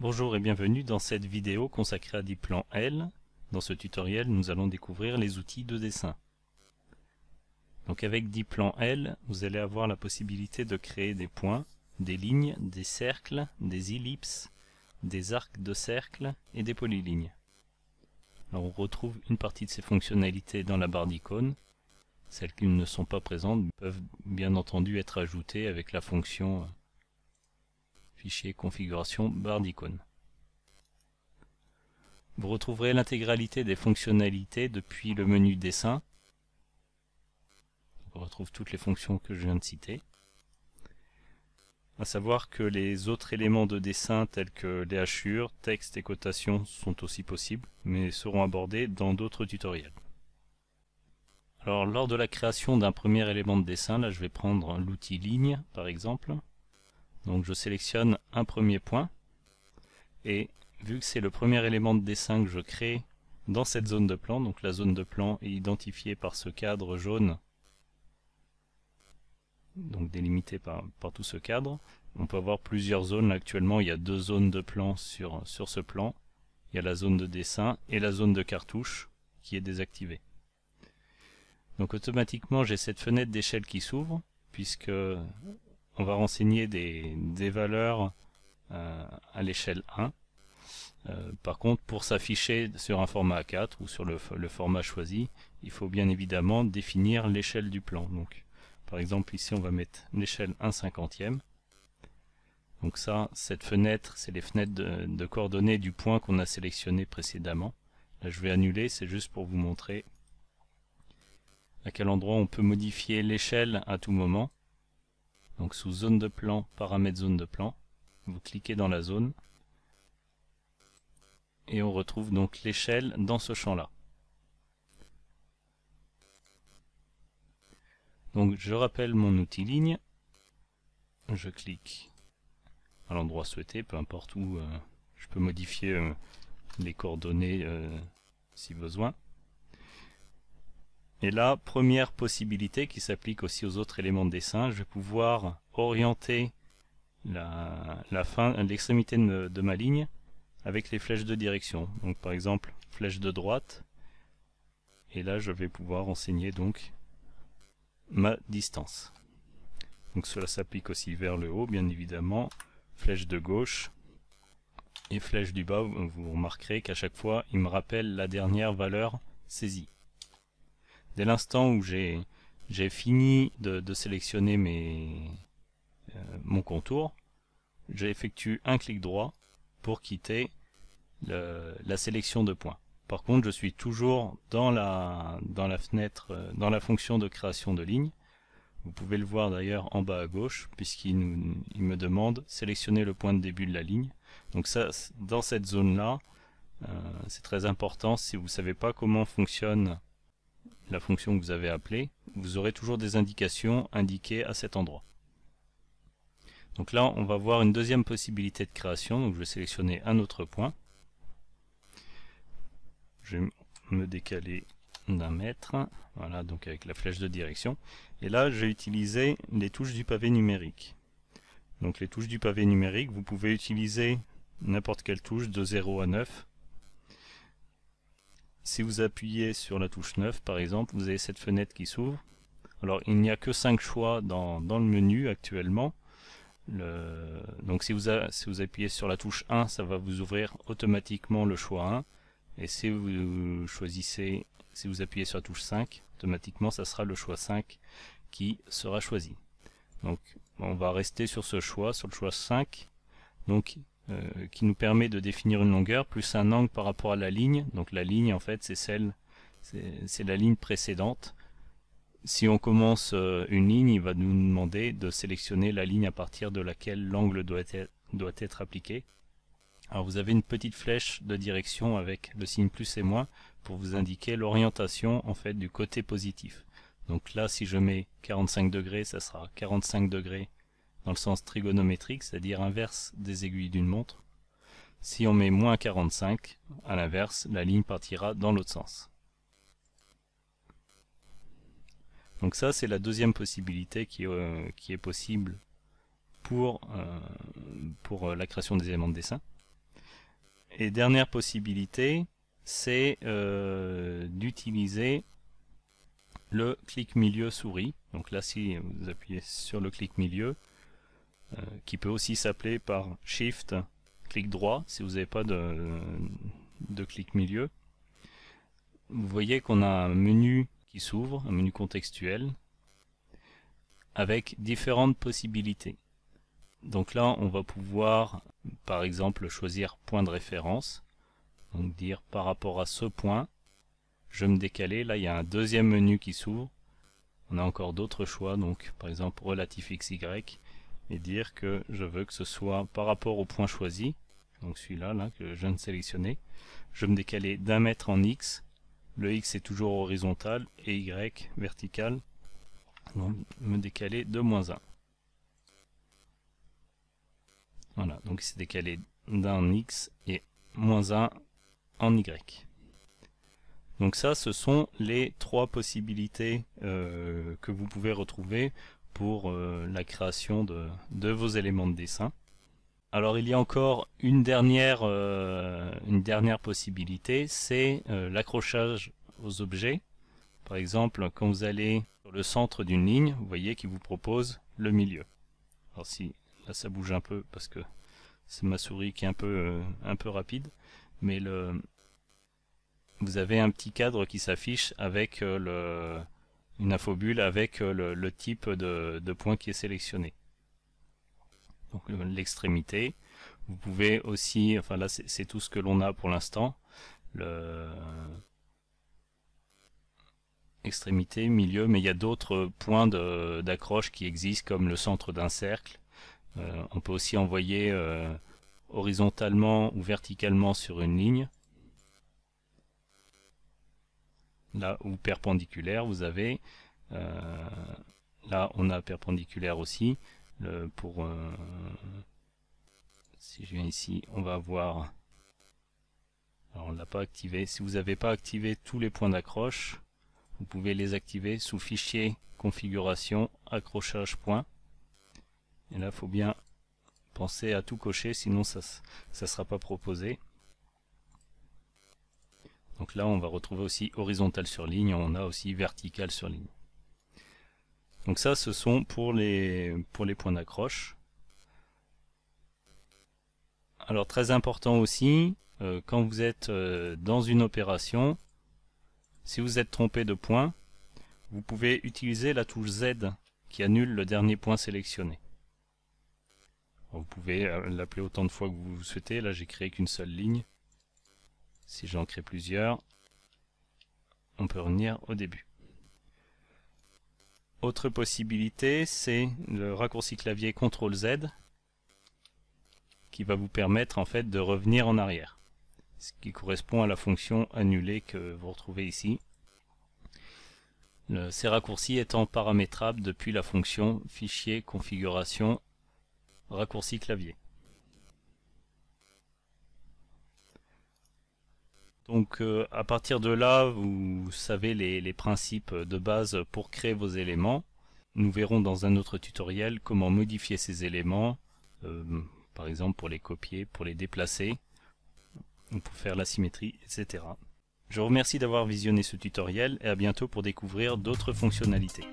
Bonjour et bienvenue dans cette vidéo consacrée à Diplan L. Dans ce tutoriel, nous allons découvrir les outils de dessin. Donc avec Diplan L, vous allez avoir la possibilité de créer des points, des lignes, des cercles, des ellipses, des arcs de cercle et des polylignes. Alors on retrouve une partie de ces fonctionnalités dans la barre d'icônes. Celles qui ne sont pas présentes peuvent bien entendu être ajoutées avec la fonction fichier configuration barre d'icônes. Vous retrouverez l'intégralité des fonctionnalités depuis le menu dessin. On retrouve toutes les fonctions que je viens de citer. À savoir que les autres éléments de dessin tels que les hachures, texte et cotation sont aussi possibles, mais seront abordés dans d'autres tutoriels. Alors lors de la création d'un premier élément de dessin, là je vais prendre l'outil ligne par exemple. Donc je sélectionne un premier point et vu que c'est le premier élément de dessin que je crée dans cette zone de plan, donc la zone de plan est identifiée par ce cadre jaune, donc délimité par tout ce cadre. On peut avoir plusieurs zones. Là, actuellement il y a deux zones de plan sur ce plan. Il y a la zone de dessin et la zone de cartouche qui est désactivée. Donc automatiquement j'ai cette fenêtre d'échelle qui s'ouvre puisque on va renseigner des valeurs à l'échelle 1. Par contre, pour s'afficher sur un format A4 ou sur le format choisi, il faut bien évidemment définir l'échelle du plan. Donc, par exemple, ici, on va mettre l'échelle 1/50e. Donc ça, cette fenêtre, c'est les fenêtres de coordonnées du point qu'on a sélectionné précédemment. Là, je vais annuler, c'est juste pour vous montrer à quel endroit on peut modifier l'échelle à tout moment. Donc sous zone de plan, paramètres zone de plan, vous cliquez dans la zone et on retrouve donc l'échelle dans ce champ-là. Donc je rappelle mon outil ligne, je clique à l'endroit souhaité, peu importe où je peux modifier les coordonnées si besoin. Et là, première possibilité qui s'applique aussi aux autres éléments de dessin, je vais pouvoir orienter l'extrémité de ma ligne avec les flèches de direction. Donc par exemple, flèche de droite, et là je vais pouvoir renseigner donc ma distance. Donc cela s'applique aussi vers le haut, bien évidemment. Flèche de gauche et flèche du bas, vous remarquerez qu'à chaque fois, il me rappelle la dernière valeur saisie. Dès l'instant où j'ai fini de sélectionner mon contour, j'effectue un clic droit pour quitter la sélection de points. Par contre, je suis toujours dans la fenêtre, dans la fonction de création de ligne. Vous pouvez le voir d'ailleurs en bas à gauche, puisqu'il me demande sélectionner le point de début de la ligne. Donc ça, dans cette zone-là, c'est très important. Si vous ne savez pas comment fonctionne la fonction que vous avez appelée, vous aurez toujours des indications indiquées à cet endroit. Donc là, on va voir une deuxième possibilité de création. Donc je vais sélectionner un autre point. Je vais me décaler d'un mètre, voilà, donc avec la flèche de direction. Et là, j'ai utilisé les touches du pavé numérique. Donc les touches du pavé numérique, vous pouvez utiliser n'importe quelle touche de 0 à 9. Si vous appuyez sur la touche 9 par exemple, vous avez cette fenêtre qui s'ouvre. Alors il n'y a que 5 choix dans le menu actuellement. Donc si vous appuyez sur la touche 1, ça va vous ouvrir automatiquement le choix 1. Et si vous appuyez sur la touche 5, automatiquement ça sera le choix 5 qui sera choisi. Donc on va rester sur ce choix, sur le choix 5. Donc qui nous permet de définir une longueur plus un angle par rapport à la ligne. Donc la ligne en fait c'est la ligne précédente. Si on commence une ligne, il va nous demander de sélectionner la ligne à partir de laquelle l'angle doit être appliqué. Alors vous avez une petite flèche de direction avec le signe plus et moins pour vous indiquer l'orientation en fait du côté positif. Donc là si je mets 45 degrés, ça sera 45 degrés dans le sens trigonométrique, c'est-à-dire inverse des aiguilles d'une montre. Si on met moins 45, à l'inverse, la ligne partira dans l'autre sens. Donc ça, c'est la deuxième possibilité qui est possible pour la création des éléments de dessin. Et dernière possibilité, c'est d'utiliser le clic milieu souris. Donc là, si vous appuyez sur le clic milieu, qui peut aussi s'appeler par Shift clic droit si vous n'avez pas de clic milieu, vous voyez qu'on a un menu qui s'ouvre, un menu contextuel, avec différentes possibilités. Donc là, on va pouvoir, par exemple, choisir point de référence. Donc dire par rapport à ce point, je vais me décaler. Là, il y a un deuxième menu qui s'ouvre. On a encore d'autres choix, donc par exemple relatif XY, et dire que je veux que ce soit par rapport au point choisi. Donc celui-là, là, que je viens de sélectionner. Je vais me décaler d'1 mètre en X. Le X est toujours horizontal et Y vertical. Donc me décaler de -1. Voilà, donc il s'est décalé d'un X et -1 en Y. Donc ça, ce sont les 3 possibilités que vous pouvez retrouver pour la création de vos éléments de dessin. Alors il y a encore une dernière possibilité, c'est l'accrochage aux objets. Par exemple, quand vous allez sur le centre d'une ligne, vous voyez qu'il vous propose le milieu. Alors si là ça bouge un peu parce que c'est ma souris qui est un peu rapide, mais vous avez un petit cadre qui s'affiche avec une infobulle avec le type de point qui est sélectionné. Donc l'extrémité. Vous pouvez aussi, enfin là c'est tout ce que l'on a pour l'instant, extrémité, milieu, mais il y a d'autres points d'accroche qui existent comme le centre d'un cercle. On peut aussi envoyer horizontalement ou verticalement sur une ligne. Là où perpendiculaire, vous avez, là on a perpendiculaire aussi, si je viens ici, on va avoir, alors on ne l'a pas activé, si vous n'avez pas activé tous les points d'accroche, vous pouvez les activer sous fichier, configuration, accrochage point, et là il faut bien penser à tout cocher, sinon ça ne sera pas proposé. Donc là on va retrouver aussi horizontal sur ligne, on a aussi vertical sur ligne. Donc ça ce sont pour les points d'accroche. Alors très important aussi, quand vous êtes dans une opération, si vous êtes trompé de point, vous pouvez utiliser la touche Z qui annule le dernier point sélectionné. Vous pouvez l'appeler autant de fois que vous souhaitez. Là j'ai créé qu'une seule ligne. Si j'en crée plusieurs, on peut revenir au début. Autre possibilité, c'est le raccourci clavier CTRL Z qui va vous permettre en fait de revenir en arrière. Ce qui correspond à la fonction annuler que vous retrouvez ici. Ces raccourcis étant paramétrables depuis la fonction fichier configuration raccourci clavier. Donc à partir de là, vous savez les principes de base pour créer vos éléments. Nous verrons dans un autre tutoriel comment modifier ces éléments, par exemple pour les copier, pour les déplacer, ou pour faire la symétrie, etc. Je vous remercie d'avoir visionné ce tutoriel et à bientôt pour découvrir d'autres fonctionnalités.